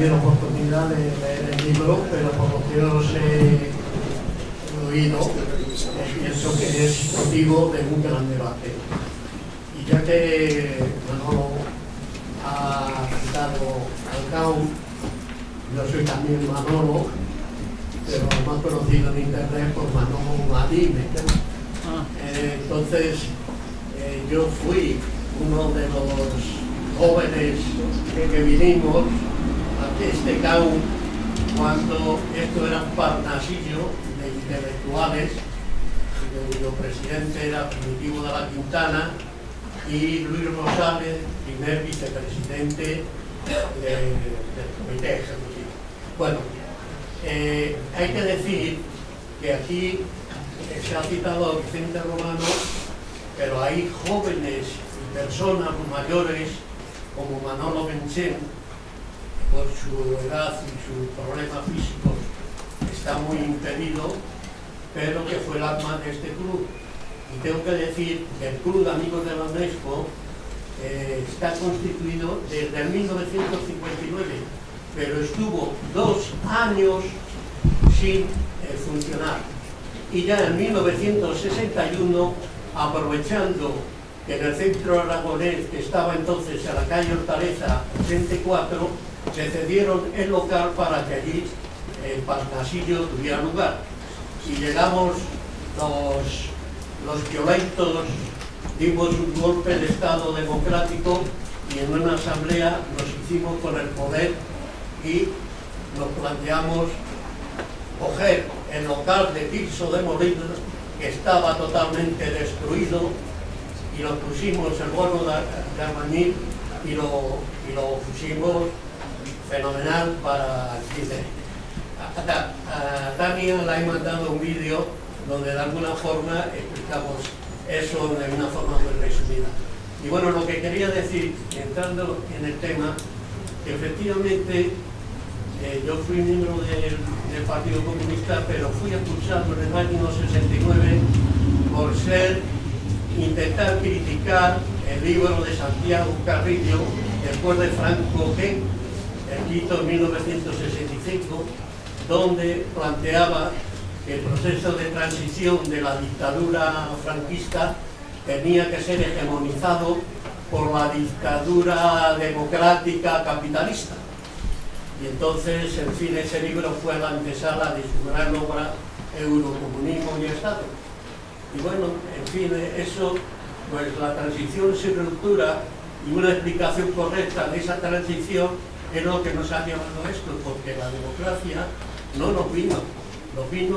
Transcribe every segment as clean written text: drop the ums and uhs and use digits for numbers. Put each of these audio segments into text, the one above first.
tenido oportunidad de leer el libro, pero por lo que os he oído, pienso que es motivo de un gran debate. Y ya que Manolo ha citado al CAUM, yo soy también Manolo, pero más conocido en internet por Manolo Madime. Entonces, yo fui uno de los jóvenes que vinimos a este CAUM cuando esto era un parnasillo de intelectuales, cuyo presidente era Primitivo de la Quintana y Luis Rosales, primer vicepresidente del Comité Ejecutivo. Bueno, hay que decir que aquí se ha citado a Vicente Romano, pero hay jóvenes y personas mayores como Manolo Benchen, por su edad y sus problemas físicos está muy impedido, pero que fue el alma de este club. Y tengo que decir que el Club de Amigos de la UNESCO está constituido desde el 1959, pero estuvo 2 años sin funcionar. Y ya en 1961, aprovechando que en el centro aragonés, que estaba entonces en la calle Hortaleza 84, se cedieron el local para que allí el parnasillo tuviera lugar. Y llegamos los violentos, dimos un golpe de Estado democrático y en una asamblea nos hicimos con el poder y nos planteamos coger el local de Tirso de Molina, que estaba totalmente destruido, y lo pusimos el bono de albañil y lo pusimos fenomenal para el cine. A Tania le he mandado un vídeo donde de alguna forma explicamos eso de una forma muy resumida. Y bueno, lo que quería decir, entrando en el tema, que efectivamente yo fui miembro del Partido Comunista, pero fui expulsado en el año 69 por intentar criticar el libro de Santiago Carrillo, después de Franco que escrito en 1965, donde planteaba que el proceso de transición de la dictadura franquista tenía que ser hegemonizado por la dictadura democrática capitalista. Y entonces, en fin, ese libro fue la antesala de su gran obra Eurocomunismo y Estado. Y bueno, en fin, eso, pues la transición sin ruptura y una explicación correcta de esa transición es lo que nos ha llevado a esto, porque la democracia no nos vino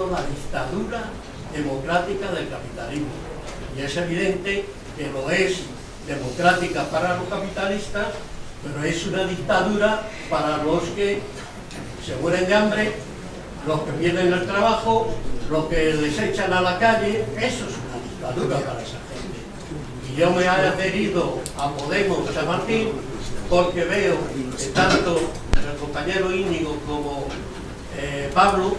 la dictadura democrática del capitalismo. Y es evidente que lo es democrática para los capitalistas, pero es una dictadura para los que se mueren de hambre, los que pierden el trabajo, los que les echan a la calle. Eso es una dictadura para esa gente. Y yo me he adherido a Podemos San Martín porque veo que tanto el compañero Íñigo como Pablo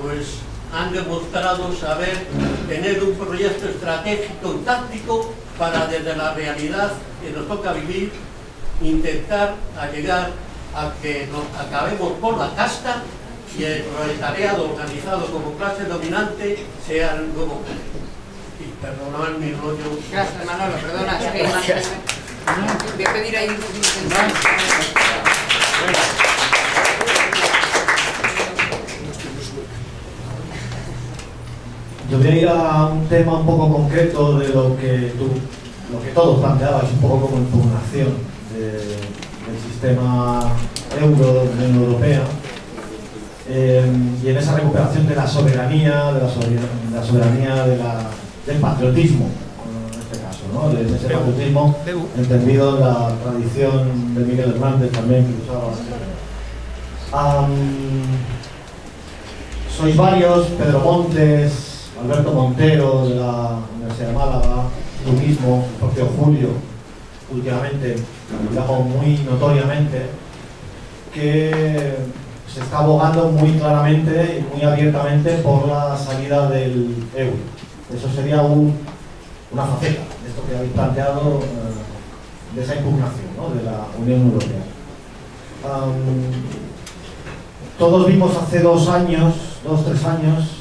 pues han demostrado saber tener un proyecto estratégico y táctico para, desde la realidad que nos toca vivir, intentar llegar a que nos acabemos por la casta y el proletariado organizado como clase dominante sea el nuevo poder. Y perdonad mi rollo. Gracias, Manolo, perdona. Voy a pedir ahí un poquito Yo voy a ir a un tema un poco concreto de lo que todos planteabais, un poco como impugnación del sistema euro de la Unión Europea, y en esa recuperación de la soberanía, del patriotismo, en este caso, ¿no? De ese patriotismo entendido en la tradición de Miguel Hernández también, que usaba bastante. Sois varios: Pedro Montes, Alberto Montero de la Universidad de Málaga, tú mismo, el propio Julio, últimamente, digamos muy notoriamente, que se está abogando muy claramente y muy abiertamente por la salida del euro. Eso sería una faceta de esto que habéis planteado, de esa impugnación, ¿no?, de la Unión Europea. todos vimos hace 2 años, 2-3 años,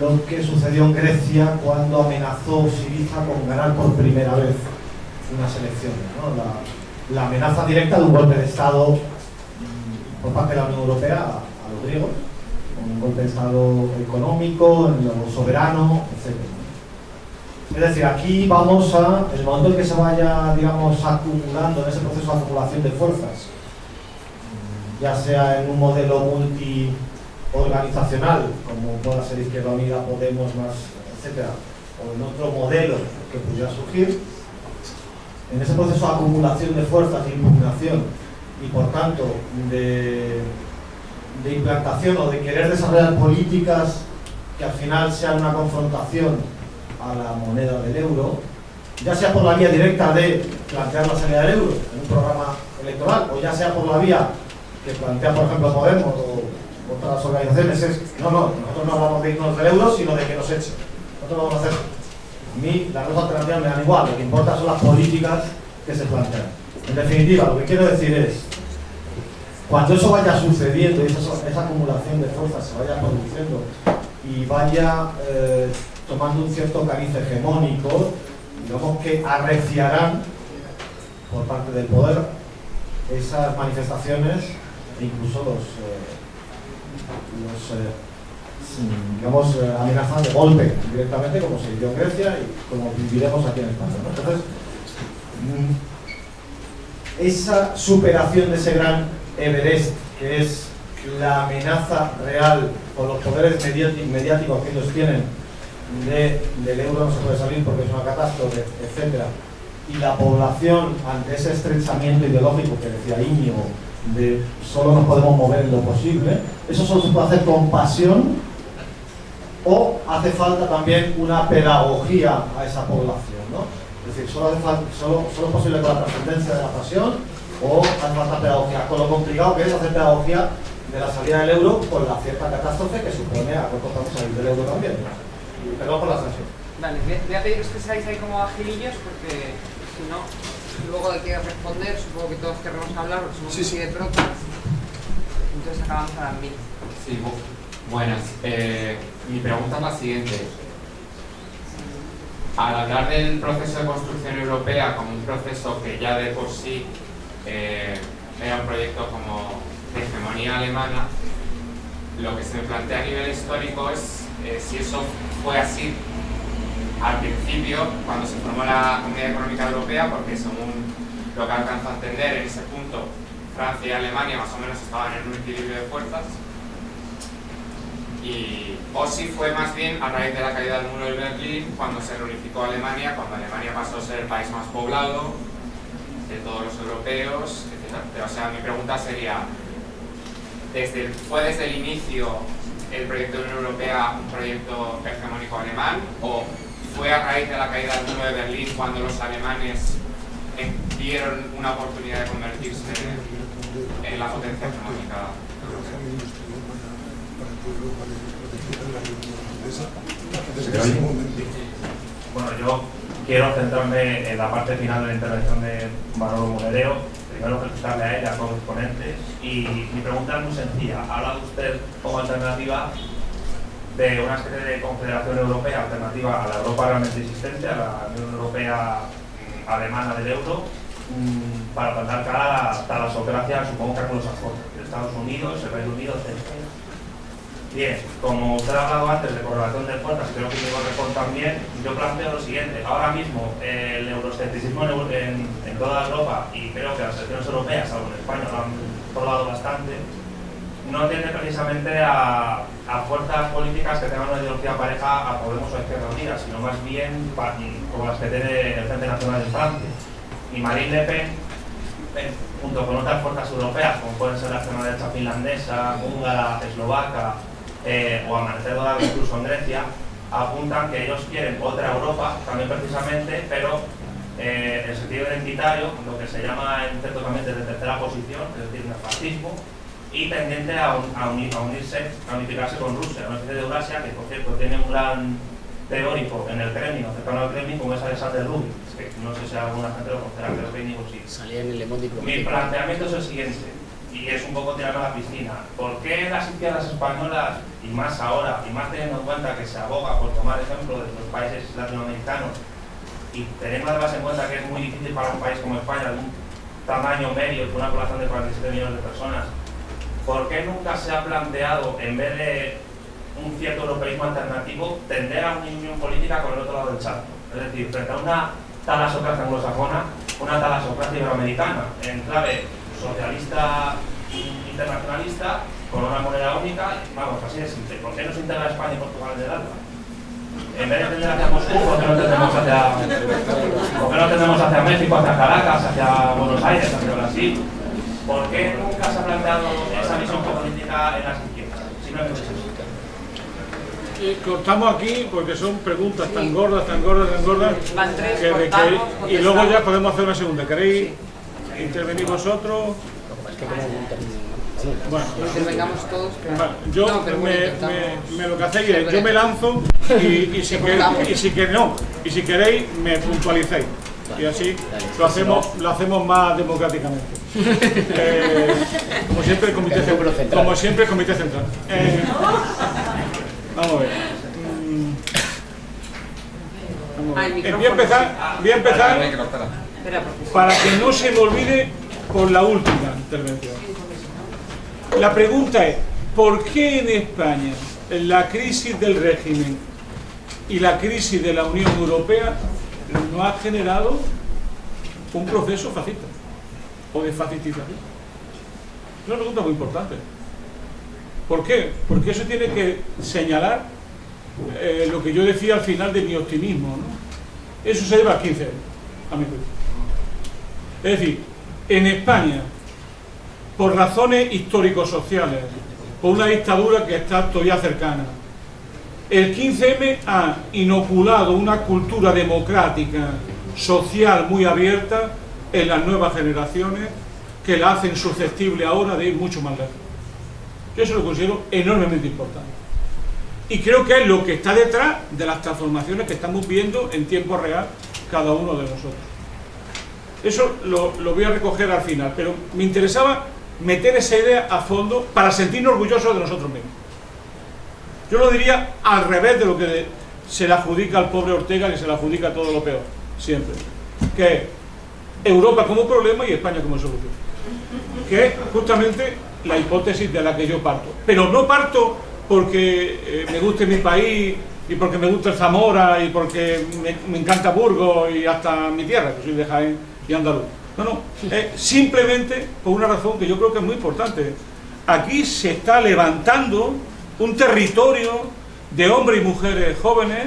lo que sucedió en Grecia cuando amenazó Syriza con ganar por primera vez unas elecciones, ¿no? La amenaza directa de un golpe de Estado por parte de la Unión Europea a los griegos, un golpe de Estado económico, en lo soberano, etc. Es decir, aquí vamos a, en el momento en que se vaya, digamos, acumulando en ese proceso de acumulación de fuerzas, ya sea en un modelo multiorganizacional, como pueda ser Izquierda Unida, Podemos, más, etcétera, o en otro modelo que pudiera surgir, en ese proceso de acumulación de fuerzas, de impugnación y por tanto de implantación o de querer desarrollar políticas que al final sean una confrontación a la moneda del euro, ya sea por la vía directa de plantear la salida del euro en un programa electoral, o ya sea por la vía que plantea, por ejemplo, Podemos o otras organizaciones, es nosotros no hablamos de irnos del euro, sino de que nos echen. Nosotros vamos a hacer. A mí las dos alternativas me dan igual, lo que importa son las políticas que se plantean. En definitiva, lo que quiero decir es, cuando eso vaya sucediendo y esa acumulación de fuerzas se vaya produciendo y vaya tomando un cierto cariz hegemónico, digamos que arreciarán por parte del poder esas manifestaciones e incluso digamos, amenazan de golpe directamente, como se vivió en Grecia y como viviremos aquí en España, ¿no? Entonces, esa superación de ese gran Everest, que es la amenaza real con los poderes mediáticos que ellos tienen del euro no se puede salir porque es una catástrofe, etcétera, y la población ante ese estrechamiento ideológico que decía Íñigo, de solo nos podemos mover en lo posible, eso solo se puede hacer con pasión, o hace falta también una pedagogía a esa población, ¿no? Es decir, solo es posible con la trascendencia de la pasión, o hace falta pedagogía, con lo complicado que es hacer pedagogía de la salida del euro con la cierta catástrofe que supone a corto plazo salir del euro también. Perdón por la sanción. Vale, voy a pediros que seáis ahí como agilillos porque si no, luego de que responder, supongo que todos queremos hablar porque somos así de trotas, entonces acabamos a las 1000. Sí, buenas. Mi pregunta es la siguiente. Al hablar del proceso de construcción europea como un proceso que ya de por sí era un proyecto como de hegemonía alemana, lo que se me plantea a nivel histórico es si eso fue así al principio, cuando se formó la Comunidad Económica Europea, porque según lo que alcanzo a entender, en ese punto Francia y Alemania más o menos estaban en un equilibrio de fuerzas, o si fue más bien a raíz de la caída del muro de Berlín, cuando se reunificó Alemania, cuando Alemania pasó a ser el país más poblado de todos los europeos, etc. Pero, o sea, mi pregunta sería, ¿fue desde el inicio el proyecto de la Unión Europea un proyecto hegemónico alemán, o fue a raíz de la caída del muro de Berlín cuando los alemanes vieron una oportunidad de convertirse en la potencia hegemónica? Bueno, yo quiero centrarme en la parte final de la intervención de Manolo Monedero. Primero felicitarle a él y a todos los ponentes. Y mi pregunta es muy sencilla. Ha hablado usted como alternativa de una especie de confederación europea alternativa a la Europa realmente existente, a la Unión Europea alemana del euro, para plantar cara a la talasocracia, supongo que anglosajones, de Estados Unidos, el Reino Unido, etc. Bien, como usted ha hablado antes de correlación de fuerzas, creo que Diego Report también, yo planteo lo siguiente. Ahora mismo el euroscepticismo en toda Europa, y creo que las elecciones europeas, salvo en España, lo han probado bastante, no tiende precisamente a fuerzas políticas que tengan una ideología pareja a Podemos o Izquierda Unida, sino más bien como las que tiene el Frente Nacional en Francia. Y Marine Le Pen, junto con otras fuerzas europeas, como pueden ser la extrema derecha finlandesa, húngara, eslovaca, o Amanecer Dorado incluso en Grecia, apuntan que ellos quieren otra Europa, también precisamente, pero en sentido identitario, lo que se llama en ciertos ambientes de tercera posición, es decir, neofascismo, y tendiente a unirse, a unificarse con Rusia, una especie de Eurasia que, por cierto, tiene un gran teórico en el Kremlin, o cercano al Kremlin, como es Alexander Lubin, que no sé si alguna gente lo conocerá, creo que ni sí. Salía en el Le Monde Diplomático. Mi planteamiento es el siguiente. y es un poco tirarme a la piscina, ¿por qué las izquierdas españolas, y más ahora, y más teniendo en cuenta que se aboga por tomar ejemplo de los países latinoamericanos, y teniendo además en cuenta que es muy difícil para un país como España, de un tamaño medio, con una población de 47 millones de personas, ¿por qué nunca se ha planteado, en vez de un cierto europeísmo alternativo, tender a una unión política con el otro lado del charco? Es decir, frente a una talasocracia anglosajona, una talasocracia iberoamericana, en clave socialista internacionalista, con una moneda única, vamos, así de simple. ¿Por qué no se integra España y Portugal en el ALBA? En vez de tender hacia Moscú, ¿por qué no tendemos hacia México, hacia Caracas, hacia Buenos Aires, hacia Brasil? ¿Por qué nunca se ha planteado esa visión política en las izquierdas? Simplemente eso. Cortamos aquí porque son preguntas tan gordas, tan gordas, tan gordas. Van tres, que cortamos, y luego ya podemos hacer una segunda. ¿Queréis intervenir vosotros? Bueno, intervengamos todos, pero bueno, yo no, pero lo que hacéis es, yo me lanzo y si queréis me puntualicéis y así lo hacemos más democráticamente. Como siempre comité central. Vamos a ver. Voy a empezar para que no se me olvide por la última intervención. La pregunta es, ¿por qué en España la crisis del régimen y la crisis de la Unión Europea no ha generado un proceso fascista o de fascistización? Es una pregunta muy importante. ¿Por qué? Porque eso tiene que señalar lo que yo decía al final de mi optimismo, ¿no? Eso se lleva a 15 años, a mi juicio. Es decir, en España, por razones histórico-sociales, por una dictadura que está todavía cercana, el 15M ha inoculado una cultura democrática, social muy abierta en las nuevas generaciones que la hacen susceptible ahora de ir mucho más lejos. Yo eso lo considero enormemente importante. Y creo que es lo que está detrás de las transformaciones que estamos viendo en tiempo real cada uno de nosotros. Eso lo voy a recoger al final, pero me interesaba meter esa idea a fondo para sentirnos orgullosos de nosotros mismos. Yo lo diría al revés de lo que se le adjudica al pobre Ortega, que se le adjudica todo lo peor, siempre. Que es Europa como problema y España como solución. Que es justamente la hipótesis de la que yo parto. Pero no parto porque me guste mi país y porque me gusta el Zamora y porque me encanta Burgos y hasta mi tierra, que soy de Jaén y andaluz. No, simplemente por una razón que yo creo que es muy importante. Aquí se está levantando un territorio de hombres y mujeres jóvenes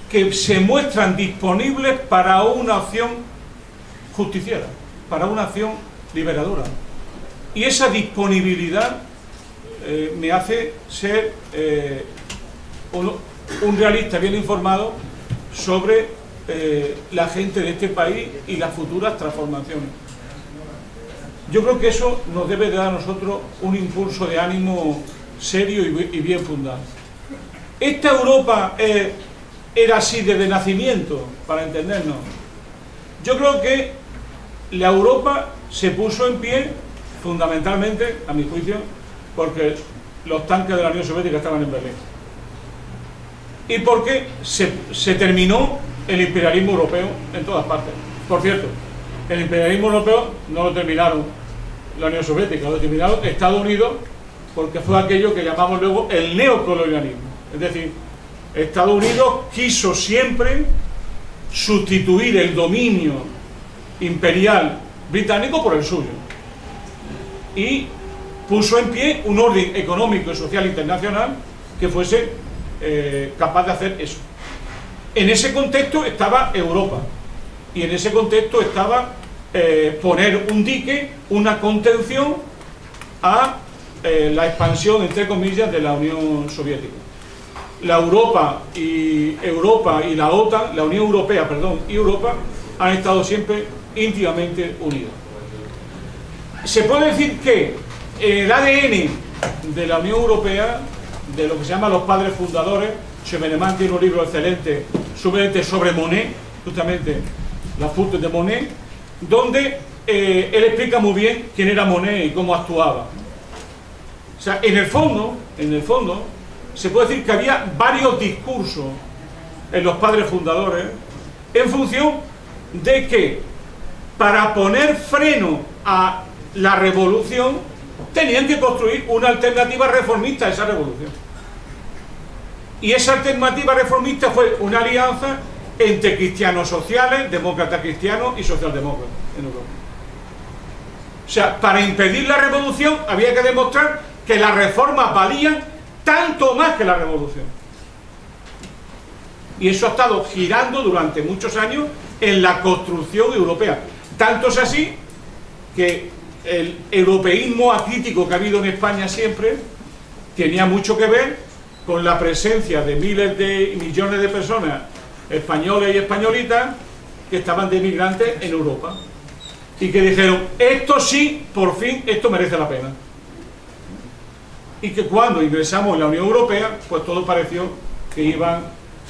que se muestran disponibles para una acción justiciera, para una acción liberadora. Y esa disponibilidad me hace ser un realista bien informado sobre la gente de este país y las futuras transformaciones. Yo creo que eso nos debe de dar a nosotros un impulso de ánimo serio y bien fundado. ¿Esta Europa era así desde nacimiento, para entendernos? Yo creo que la Europa se puso en pie fundamentalmente, a mi juicio, porque los tanques de la Unión Soviética estaban en Berlín. Y porque se terminó el imperialismo europeo en todas partes. Por cierto, el imperialismo europeo no lo terminaron la Unión Soviética, lo terminaron Estados Unidos, porque fue aquello que llamamos luego el neocolonialismo. Es decir, Estados Unidos quiso siempre sustituir el dominio imperial británico por el suyo. Y puso en pie un orden económico y social internacional que fuese capaz de hacer eso. En ese contexto estaba Europa, y en ese contexto estaba poner un dique, una contención a la expansión, entre comillas, de la Unión Soviética. La Europa y la OTAN, la Unión Europea, perdón, y Europa han estado siempre íntimamente unidos. Se puede decir que el ADN de la Unión Europea, de lo que se llama los padres fundadores, Chevènement tiene un libro excelente sobre Monet, justamente las Foutes de Monet, donde él explica muy bien quién era Monnet y cómo actuaba. O sea, en el fondo, se puede decir que había varios discursos en los padres fundadores en función de que para poner freno a la revolución tenían que construir una alternativa reformista a esa revolución. Y esa alternativa reformista fue una alianza entre cristianos sociales, demócratas cristianos y socialdemócratas en Europa. O sea, para impedir la revolución había que demostrar que las reformas valían tanto más que la revolución. Y eso ha estado girando durante muchos años en la construcción europea. Tanto es así que el europeísmo acrítico que ha habido en España siempre tenía mucho que ver con la presencia de miles de millones de personas españoles y españolitas que estaban de inmigrantes en Europa y que dijeron, esto sí, por fin, esto merece la pena. Y que cuando ingresamos en la Unión Europea, pues todo pareció que iban,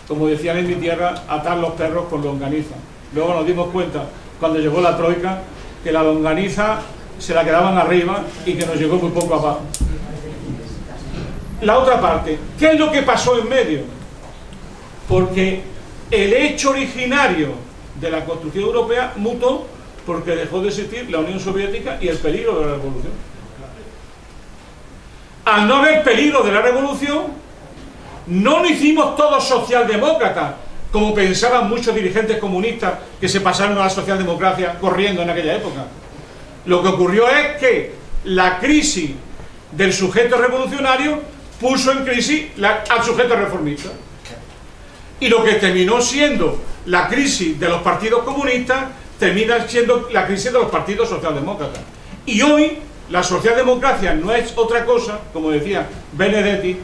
como decían en mi tierra, a atar los perros con longaniza. Luego nos dimos cuenta, cuando llegó la troika, que la longaniza se la quedaban arriba y que nos llegó muy poco abajo. La otra parte, ¿qué es lo que pasó en medio? Porque el hecho originario de la construcción europea mutó porque dejó de existir la Unión Soviética y el peligro de la revolución. Al no haber peligro de la revolución, no lo hicimos todos socialdemócratas, como pensaban muchos dirigentes comunistas que se pasaron a la socialdemocracia corriendo en aquella época. Lo que ocurrió es que la crisis del sujeto revolucionario puso en crisis al sujeto reformista. Y lo que terminó siendo la crisis de los partidos comunistas termina siendo la crisis de los partidos socialdemócratas. Y hoy la socialdemocracia no es otra cosa, como decía Benedetti,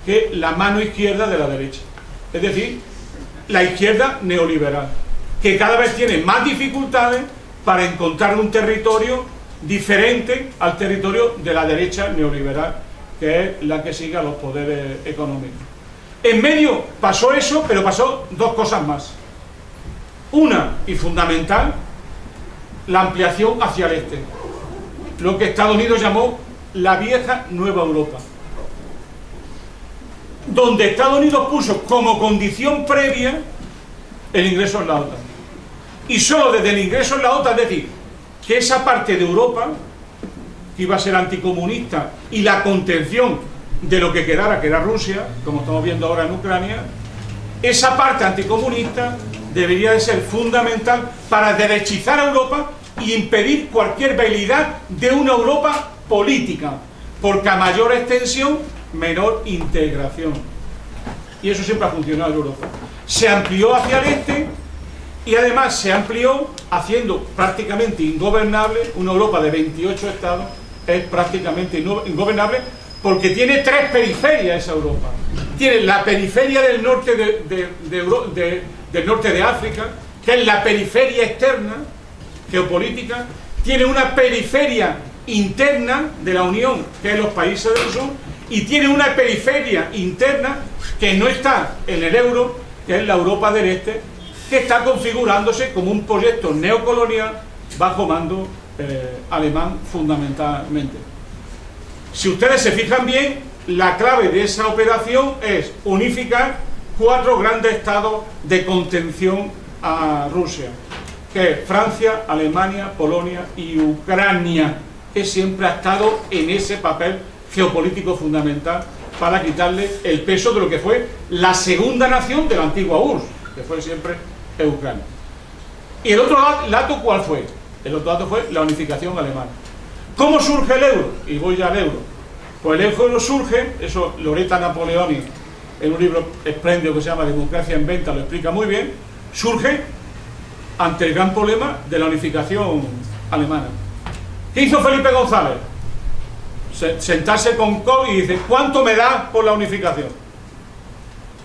que la mano izquierda de la derecha. Es decir, la izquierda neoliberal, que cada vez tiene más dificultades para encontrar un territorio diferente al territorio de la derecha neoliberal, que es la que sigue a los poderes económicos. En medio pasó eso, pero pasó dos cosas más. Una, y fundamental, la ampliación hacia el este. Lo que Estados Unidos llamó la vieja Nueva Europa. Donde Estados Unidos puso como condición previa el ingreso en la OTAN. Y solo desde el ingreso en la OTAN, es decir, que esa parte de Europa, que iba a ser anticomunista, y la contención de lo que quedara, que era Rusia, como estamos viendo ahora en Ucrania, esa parte anticomunista debería de ser fundamental para derechizar a Europa y impedir cualquier veleidad de una Europa política, porque a mayor extensión, menor integración. Y eso siempre ha funcionado en Europa. Se amplió hacia el este y además se amplió haciendo prácticamente ingobernable una Europa de 28 estados. Es prácticamente ingobernable porque tiene tres periferias esa Europa. Tiene la periferia del norte del norte de África, que es la periferia externa geopolítica. Tiene una periferia interna de la Unión, que es los países del sur, y tiene una periferia interna que no está en el euro, que es la Europa del Este, que está configurándose como un proyecto neocolonial bajo mando alemán fundamentalmente. Si ustedes se fijan bien, la clave de esa operación es unificar 4 grandes estados de contención a Rusia, que es Francia, Alemania, Polonia y Ucrania, que siempre ha estado en ese papel geopolítico fundamental para quitarle el peso de lo que fue la segunda nación de la antigua URSS, que fue siempre Ucrania. ¿Y el otro dato cuál fue? El otro dato fue la unificación alemana. ¿Cómo surge el euro? Y voy ya al euro. Pues el euro surge, eso Loretta Napoleoni, en un libro espléndido que se llama Democracia en Venta, lo explica muy bien, surge ante el gran problema de la unificación alemana. ¿Qué hizo Felipe González? Sentarse con Kohl y dice, ¿cuánto me da por la unificación?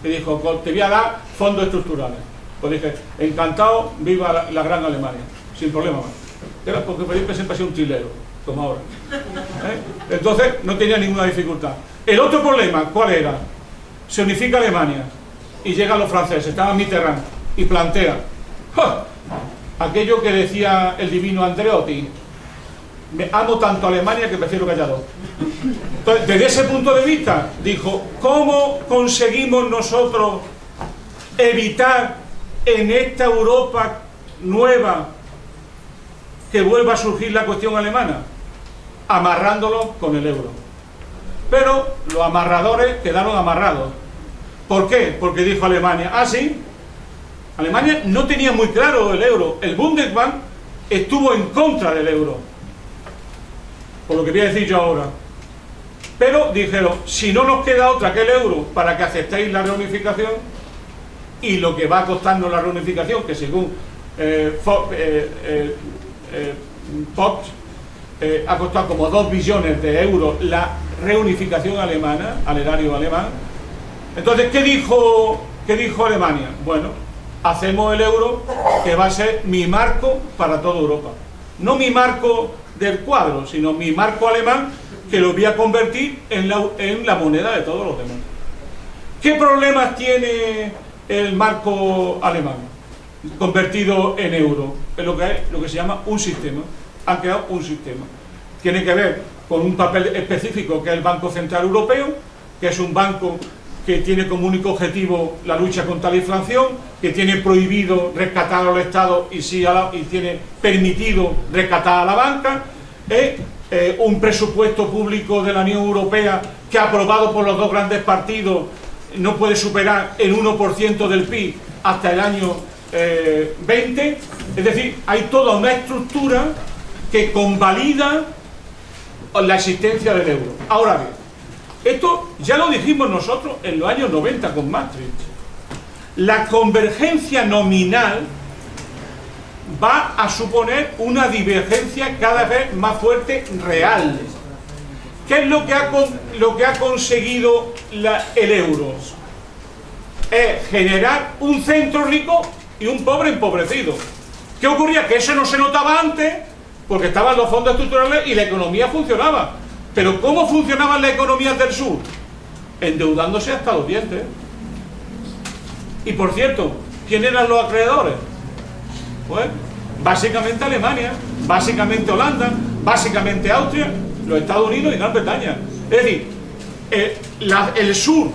Y dijo, Kohl, te voy a dar fondos estructurales. Pues dije, encantado, viva la gran Alemania, sin problema más. Era porque Felipe siempre ha sido un trilero, como ahora. Entonces no tenía ninguna dificultad. El otro problema, ¿cuál era? Se unifica Alemania y llegan los franceses, estaban Mitterrand, y plantea, ¡oh! aquello que decía el divino Andreotti: me amo tanto a Alemania que prefiero callado. Entonces, desde ese punto de vista, dijo, ¿cómo conseguimos nosotros evitar en esta Europa nueva que vuelva a surgir la cuestión alemana? Amarrándolo con el euro. Pero los amarradores quedaron amarrados. ¿Por qué? Porque dijo Alemania, sí, Alemania no tenía muy claro el euro. El Bundesbank estuvo en contra del euro, por lo que voy a decir yo ahora. Pero dijeron, si no nos queda otra que el euro para que aceptéis la reunificación, y lo que va a costarnos la reunificación, que según Fox ha costado como 2 billones de euros la reunificación alemana, al erario alemán. Entonces, ¿qué dijo Alemania? Bueno, hacemos el euro, que va a ser mi marco para toda Europa. No mi marco del cuadro, sino mi marco alemán, que lo voy a convertir en la moneda de todos los demás. ¿Qué problemas tiene el marco alemán convertido en euro? Es lo que se llama un sistema. Han creado un sistema. Tiene que ver con un papel específico, que es el Banco Central Europeo, que es un banco que tiene como único objetivo la lucha contra la inflación, que tiene prohibido rescatar al Estado y tiene permitido rescatar a la banca. Un presupuesto público de la Unión Europea que, aprobado por los dos grandes partidos, no puede superar el 1% del PIB hasta el año 20. Es decir, hay toda una estructura que convalida la existencia del euro. Ahora bien, esto ya lo dijimos nosotros en los años 90 con Maastricht. La convergencia nominal va a suponer una divergencia cada vez más fuerte real. ¿Qué es lo que ha conseguido el euro? Es generar un centro rico y un pobre empobrecido. ¿Qué ocurría? Que eso no se notaba antes, porque estaban los fondos estructurales y la economía funcionaba. Pero ¿cómo funcionaban las economías del sur? Endeudándose hasta los dientes. Y por cierto, ¿quién eran los acreedores? Pues básicamente Alemania, básicamente Holanda, básicamente Austria, los Estados Unidos y Gran Bretaña. Es decir, el sur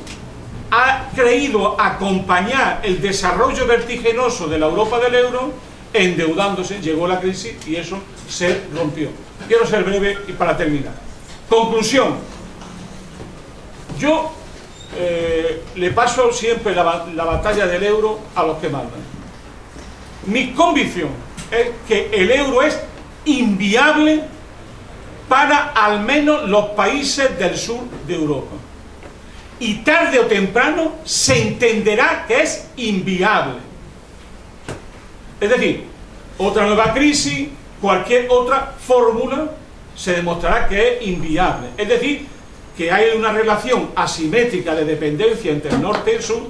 ha creído acompañar el desarrollo vertiginoso de la Europa del euro, endeudándose, llegó la crisis y eso se rompió. Quiero ser breve y para terminar. Conclusión. Yo le paso siempre la batalla del euro a los que mandan. Mi convicción es que el euro es inviable para al menos los países del sur de Europa. Y tarde o temprano se entenderá que es inviable. Es decir, otra nueva crisis, cualquier otra fórmula, se demostrará que es inviable. Es decir, que hay una relación asimétrica de dependencia entre el norte y el sur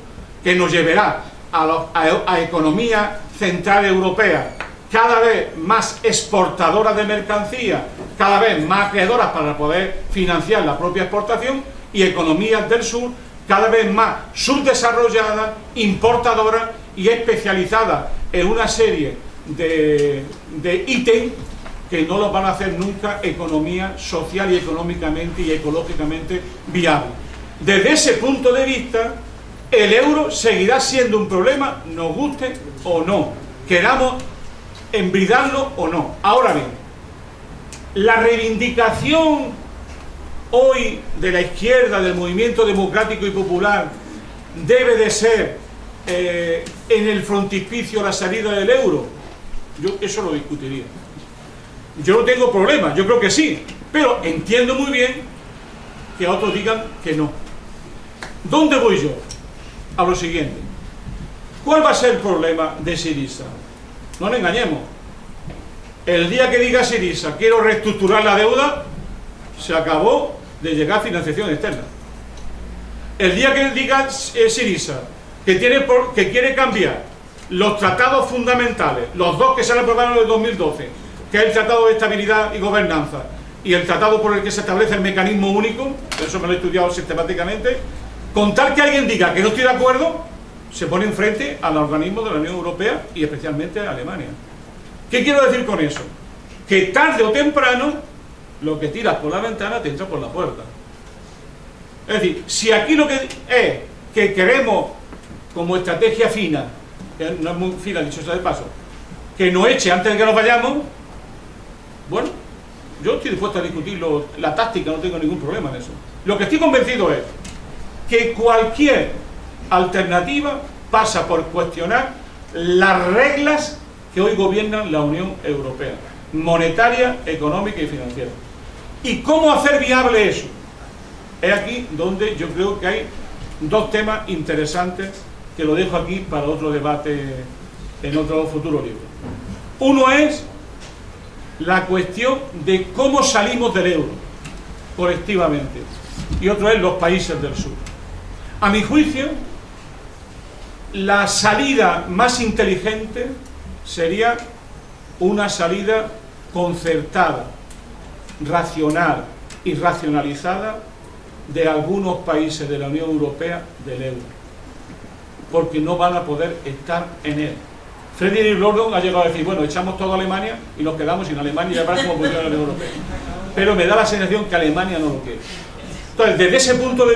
que nos llevará a economías centrales europeas cada vez más exportadoras de mercancías, cada vez más acreedoras para poder financiar la propia exportación, y economías del sur cada vez más subdesarrolladas, importadoras y especializadas en una serie de ítems que no los van a hacer nunca economía social y económicamente y ecológicamente viable. Desde ese punto de vista, el euro seguirá siendo un problema, nos guste o no, queramos embridarlo o no. Ahora bien, la reivindicación hoy de la izquierda, del movimiento democrático y popular, debe de ser en el frontispicio la salida del euro. Yo eso lo discutiría. Yo no tengo problema, yo creo que sí, pero entiendo muy bien que otros digan que no. ¿Dónde voy yo? A lo siguiente. ¿Cuál va a ser el problema de Syriza? No nos engañemos. El día que diga Syriza, quiero reestructurar la deuda, se acabó de llegar a financiación externa. El día que diga Syriza que quiere cambiar los tratados fundamentales, los dos que se han aprobado en el 2012, que es el Tratado de Estabilidad y Gobernanza y el tratado por el que se establece el mecanismo único, eso me lo he estudiado sistemáticamente, con tal que alguien diga que no estoy de acuerdo, se pone enfrente al organismo de la Unión Europea y especialmente a Alemania. ¿Qué quiero decir con eso? Que tarde o temprano lo que tiras por la ventana te entra por la puerta. Es decir, si aquí lo que es que queremos como estrategia fina, que no es muy fina, dicho sea de paso, que nos eche antes de que nos vayamos, bueno, yo estoy dispuesto a discutirlo, la táctica, no tengo ningún problema en eso. Lo que estoy convencido es que cualquier alternativa pasa por cuestionar las reglas que hoy gobiernan la Unión Europea, monetaria, económica y financiera. ¿Y cómo hacer viable eso? Es aquí donde yo creo que hay dos temas interesantes que lo dejo aquí para otro debate en otro futuro libro. Uno es la cuestión de cómo salimos del euro colectivamente, y otro es los países del sur. A mi juicio, la salida más inteligente sería una salida concertada, racional y racionalizada de algunos países de la Unión Europea del euro, porque no van a poder estar en él. Frederick Gordon ha llegado a decir, bueno, echamos toda Alemania y nos quedamos sin Alemania y ya verás cómo funciona la Unión Europea. Pero me da la sensación que Alemania no lo quiere. Entonces, desde ese punto de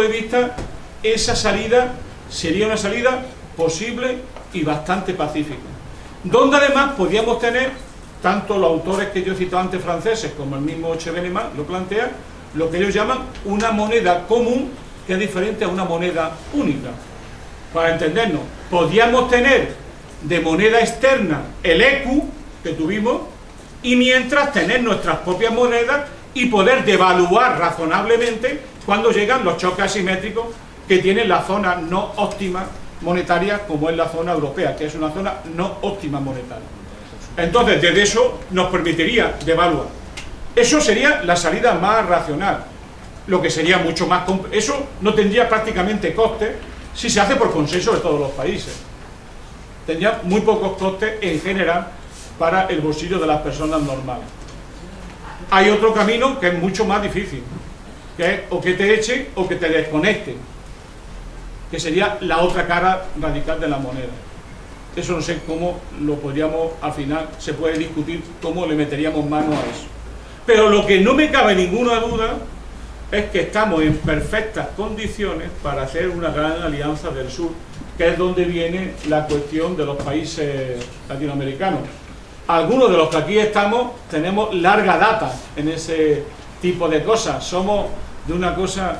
vista, esa salida sería una salida posible y bastante pacífica, donde además podríamos tener, tanto los autores que yo he citado antes franceses como el mismo Cheveneman lo plantea, lo que ellos llaman una moneda común que es diferente a una moneda única. Para entendernos, podríamos tener de moneda externa el ECU que tuvimos, y mientras tener nuestras propias monedas y poder devaluar razonablemente cuando llegan los choques asimétricos que tiene la zona no óptima monetaria, como es la zona europea, que es una zona no óptima monetaria. Entonces, desde eso nos permitiría devaluar. Eso sería la salida más racional, lo que sería mucho más... Eso no tendría prácticamente coste si se hace por consenso de todos los países. Tendría muy pocos costes en general para el bolsillo de las personas normales. Hay otro camino que es mucho más difícil, que es o que te echen o que te desconecten, que sería la otra cara radical de la moneda. Eso no sé cómo lo podríamos, al final se puede discutir cómo le meteríamos mano a eso. Pero lo que no me cabe ninguna duda es que estamos en perfectas condiciones para hacer una gran alianza del sur, que es donde viene la cuestión de los países latinoamericanos. Algunos de los que aquí estamos tenemos larga data en ese tipo de cosas. Somos de una cosa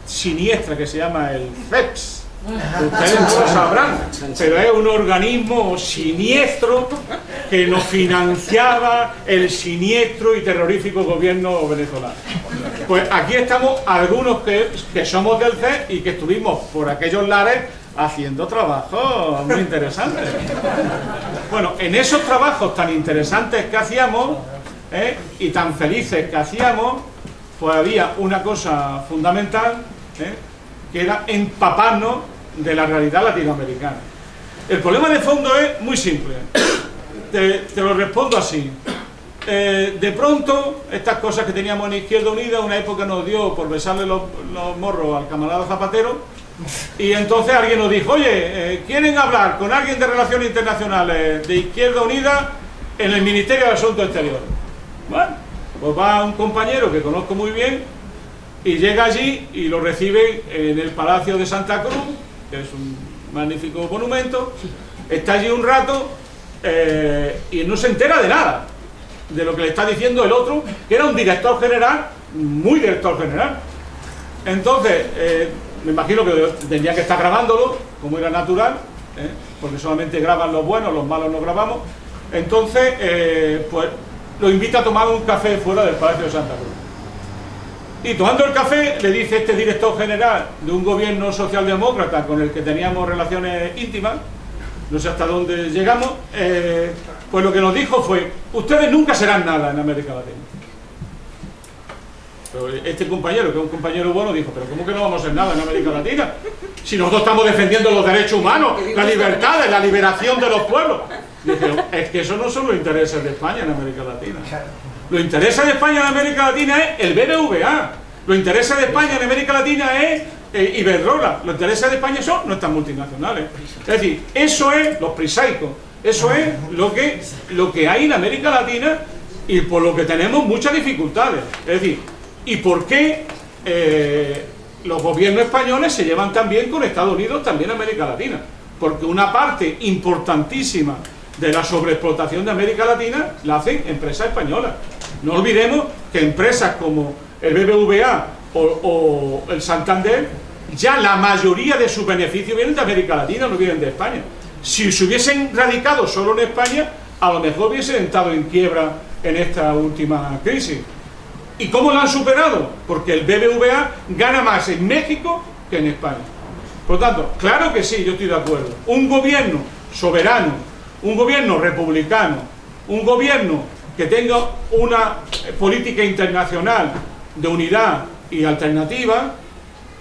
siniestra que se llama el FEPS. Ustedes no lo sabrán, pero es un organismo siniestro que nos financiaba el siniestro y terrorífico gobierno venezolano. Pues aquí estamos algunos que somos del CEP y que estuvimos por aquellos lares haciendo trabajos muy interesantes. Bueno, en esos trabajos tan interesantes que hacíamos y tan felices que hacíamos, pues había una cosa fundamental, que era empaparnos de la realidad latinoamericana. El problema de fondo es muy simple. Te lo respondo así. De pronto, estas cosas que teníamos en Izquierda Unida, una época nos dio por besarle los morros al camarada Zapatero, y entonces alguien nos dijo, oye, ¿quieren hablar con alguien de Relaciones Internacionales de Izquierda Unida en el Ministerio de Asuntos Exteriores? Bueno, pues va un compañero que conozco muy bien y llega allí y lo recibe en el Palacio de Santa Cruz, que es un magnífico monumento. Está allí un rato y no se entera de nada de lo que le está diciendo el otro, que era un director general, muy director general. Entonces, me imagino que tendría que estar grabándolo, como era natural, porque solamente graban los buenos, los malos no grabamos. Entonces, pues lo invita a tomar un café fuera del Palacio de Santa Cruz. Y tomando el café, le dice este director general de un gobierno socialdemócrata con el que teníamos relaciones íntimas, no sé hasta dónde llegamos, pues lo que nos dijo fue, ustedes nunca serán nada en América Latina. Pero este compañero, que es un compañero bueno, dijo, pero ¿cómo que no vamos a ser nada en América Latina? Si nosotros estamos defendiendo los derechos humanos, las libertades, la liberación de los pueblos. Dije, es que eso no son los intereses de España en América Latina. Los intereses de España en América Latina es el BBVA. Los intereses de España en América Latina es Iberdrola. Los intereses de España son nuestras multinacionales. Es decir, eso es los prisaicos. Eso es lo que hay en América Latina y por lo que tenemos muchas dificultades. Es decir, ¿y por qué los gobiernos españoles se llevan tan bien con Estados Unidos, también América Latina? Porque una parte importantísima de la sobreexplotación de América Latina la hacen empresas españolas. No olvidemos que empresas como el BBVA o el Santander, ya la mayoría de sus beneficios vienen de América Latina, no vienen de España. Si se hubiesen radicado solo en España, a lo mejor hubiesen entrado en quiebra en esta última crisis. ¿Y cómo lo han superado? Porque el BBVA gana más en México que en España. Por lo tanto, claro que sí, yo estoy de acuerdo. Un gobierno soberano, un gobierno republicano, un gobierno que tenga una política internacional de unidad y alternativa,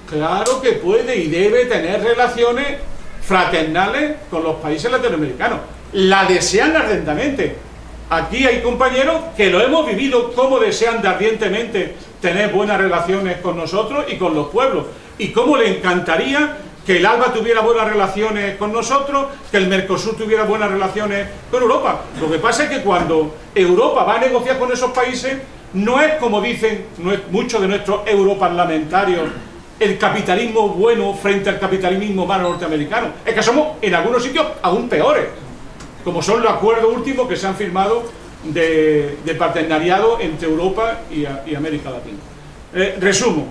claro que puede y debe tener relaciones fraternales con los países latinoamericanos. La desean ardientemente. Aquí hay compañeros que lo hemos vivido, cómo desean ardientemente tener buenas relaciones con nosotros y con los pueblos, y cómo le encantaría que el ALBA tuviera buenas relaciones con nosotros, que el Mercosur tuviera buenas relaciones con Europa. Lo que pasa es que cuando Europa va a negociar con esos países, no es como dicen muchos de nuestros europarlamentarios, el capitalismo bueno frente al capitalismo malo norteamericano. Es que somos en algunos sitios aún peores, como son los acuerdos últimos que se han firmado de partenariado entre Europa y América Latina. Resumo,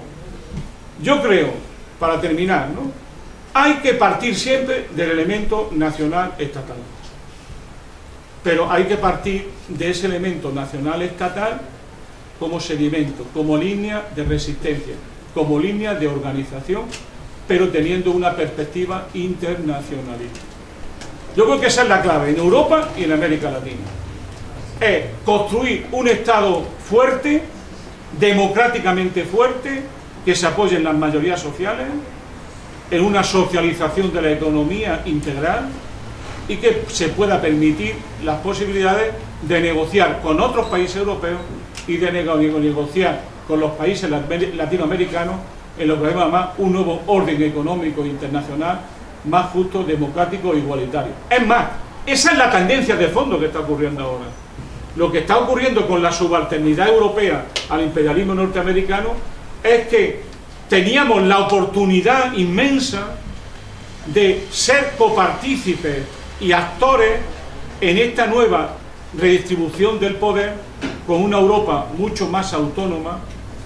yo creo, para terminar, ¿no?, hay que partir siempre del elemento nacional estatal, pero hay que partir de ese elemento nacional estatal como sedimento, como línea de resistencia, como línea de organización, pero teniendo una perspectiva internacionalista. Yo creo que esa es la clave en Europa y en América Latina. Es construir un Estado fuerte, democráticamente fuerte, que se apoye en las mayorías sociales, en una socialización de la economía integral y que se pueda permitir las posibilidades de negociar con otros países europeos y de negociar con los países latinoamericanos en lo que se llama un nuevo orden económico internacional más justo, democrático e igualitario. Es más, esa es la tendencia de fondo que está ocurriendo ahora. Lo que está ocurriendo con la subalternidad europea al imperialismo norteamericano es que teníamos la oportunidad inmensa de ser copartícipes y actores en esta nueva redistribución del poder, con una Europa mucho más autónoma,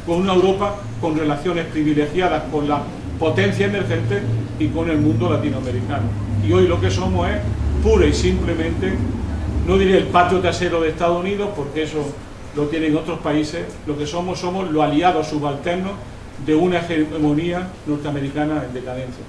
con una Europa con relaciones privilegiadas con la potencia emergente y con el mundo latinoamericano. Y hoy lo que somos es pura y simplemente, no diré el patio trasero de Estados Unidos, porque eso lo tienen otros países. Lo que somos los aliados subalternos de una hegemonía norteamericana en decadencia.